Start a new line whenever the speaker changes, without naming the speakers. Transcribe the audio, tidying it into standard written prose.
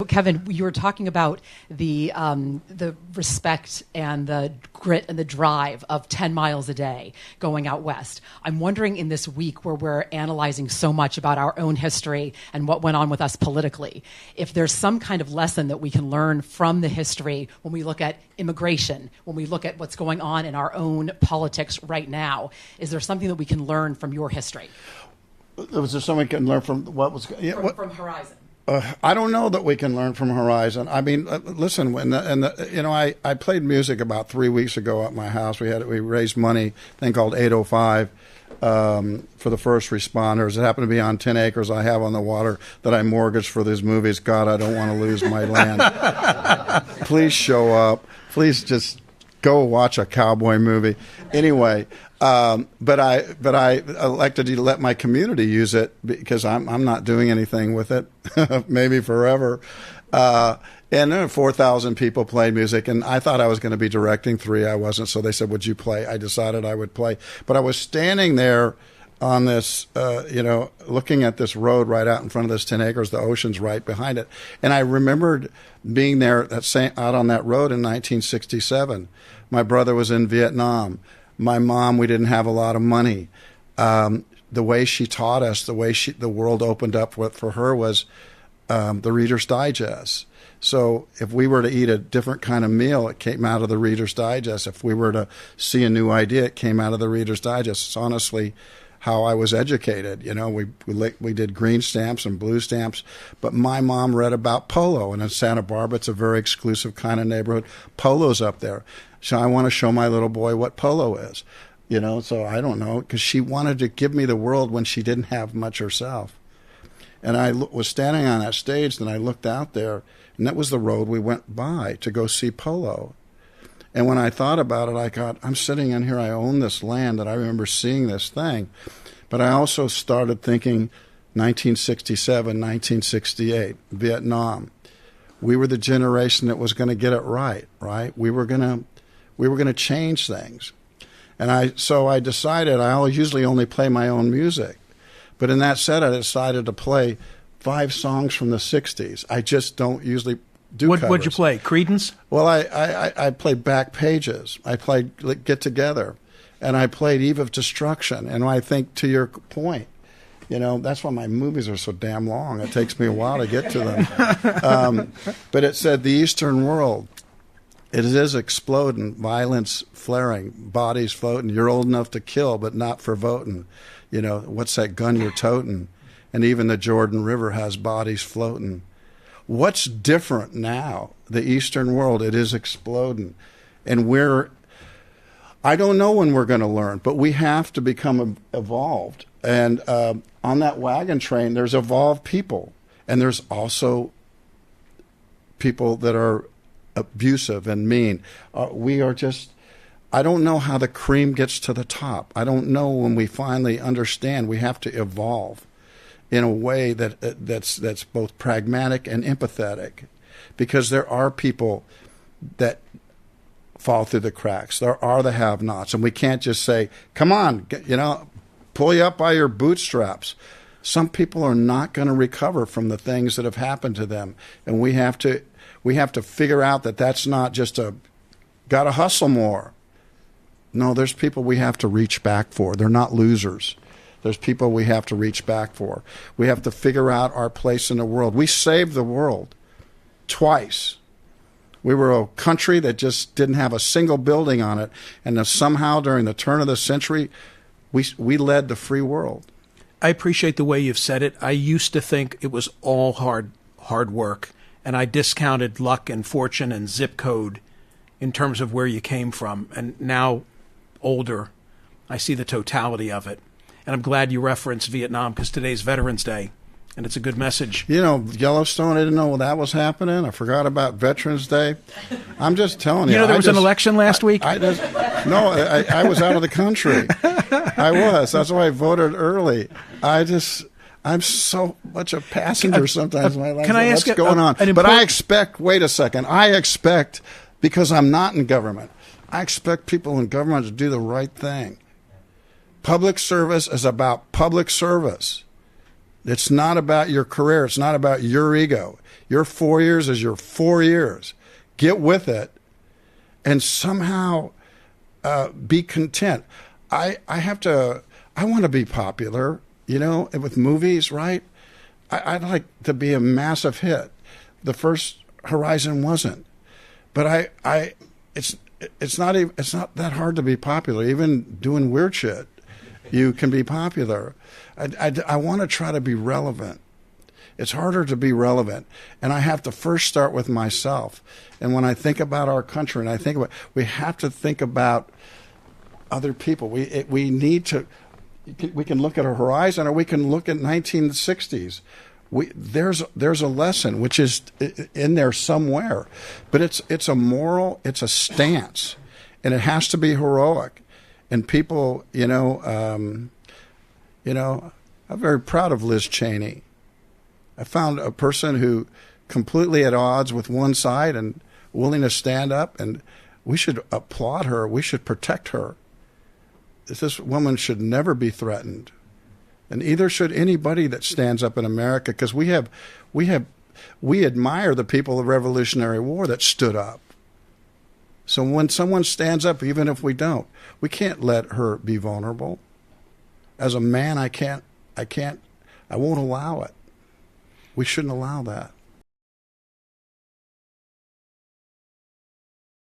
Kevin, you were talking about the respect and the grit and the drive of 10 miles a day going out west. I'm wondering in this week where we're analyzing so much about our own history and what went on with us politically, if there's some kind of lesson that we can learn from the history when we look at immigration, when we look at what's going on in our own politics right now. Is there something that we can learn from your history?
Was there something we can learn from what was
from Horizon?
I don't know that we can learn from Horizon. I mean, listen, I played music about 3 weeks ago at my house. We raised money, a thing called 805, for the first responders. It happened to be on 10 acres I have on the water that I mortgaged for these movies. God, I don't want to lose my land. Please show up. Please just go watch a cowboy movie. Anyway. But I elected to let my community use it because I'm not doing anything with it, maybe forever. And 4,000 people played music, and I thought I was going to be directing 3. I wasn't, so they said, "Would you play?" I decided I would play. But I was standing there on this, looking at this road right out in front of this 10 acres. The ocean's right behind it, and I remembered being there out on that road in 1967. My brother was in Vietnam. My mom, we didn't have a lot of money. The way she taught us, the way the world opened up for her was the Reader's Digest. So if we were to eat a different kind of meal, it came out of the Reader's Digest. If we were to see a new idea, it came out of the Reader's Digest. It's honestly how I was educated. We did green stamps and blue stamps, but my mom read about polo, and in Santa Barbara, it's a very exclusive kind of neighborhood. Polo's up there. So I want to show my little boy what polo is, so I don't know, because she wanted to give me the world when she didn't have much herself. And I was standing on that stage, and I looked out there, and that was the road we went by to go see polo. And when I thought about it, I thought, I'm sitting in here, I own this land, and I remember seeing this thing. But I also started thinking 1967, 1968, Vietnam. We were the generation that was going to get it right? We were going to change things. And so I decided I usually only play my own music. But in that set, I decided to play 5 songs from the 60s. I just don't usually do covers.
What'd you play, Creedence?
Well, I played Back Pages. I played Get Together. And I played Eve of Destruction. And I think, to your point, that's why my movies are so damn long. It takes me a while to get to them. But it said the Eastern world. It is exploding, violence flaring, bodies floating. You're old enough to kill, but not for voting. What's that gun you're toting? And even the Jordan River has bodies floating. What's different now? The Eastern world, it is exploding. And I don't know when we're going to learn, but we have to become evolved. And on that wagon train, there's evolved people. And there's also people that are abusive and mean. I don't know how the cream gets to the top. I don't know when we finally understand we have to evolve in a way that's both pragmatic and empathetic, because there are people that fall through the cracks. There are the have-nots, and we can't just say, come on, pull you up by your bootstraps. Some people are not going to recover from the things that have happened to them, and we have to figure out that that's not just got to hustle more. No, there's people we have to reach back for. They're not losers. There's people we have to reach back for. We have to figure out our place in the world. We saved the world twice. We were a country that just didn't have a single building on it, and somehow during the turn of the century, we led the free world.
I appreciate the way you've said it. I used to think it was all hard work, and I discounted luck and fortune and zip code in terms of where you came from. And now, older, I see the totality of it. And I'm glad you referenced Vietnam, because today's Veterans Day, and it's a good message.
Yellowstone, I didn't know that was happening. I forgot about Veterans Day. I'm just telling you.
There was an election last week?
I was out of the country. I was. That's why I voted early. I'm so much a passenger sometimes in my life.
Can I ask
what's going on? But I expect, wait a second, because I'm not in government, I expect people in government to do the right thing. Public service is about public service. It's not about your career. It's not about your ego. Your 4 years is your 4 years. Get with it, and somehow be content. I want to be popular, with movies, right? I'd like to be a massive hit. The first Horizon wasn't, but it's not that hard to be popular. Even doing weird shit, you can be popular. I want to try to be relevant. It's harder to be relevant, and I have to first start with myself. And when I think about our country, and we have to think about other people. We need to. We can look at a Horizon, or we can look at 1960s. There's a lesson which is in there somewhere, but it's a moral, it's a stance, and it has to be heroic. And people, I'm very proud of Liz Cheney. I found a person who completely at odds with one side and willing to stand up, and we should applaud her. We should protect her. This woman should never be threatened, and either should anybody that stands up in America, because we admire the people of the Revolutionary War that stood up. So when someone stands up, even if we can't let her be vulnerable. As a man, I won't allow it. We shouldn't allow that.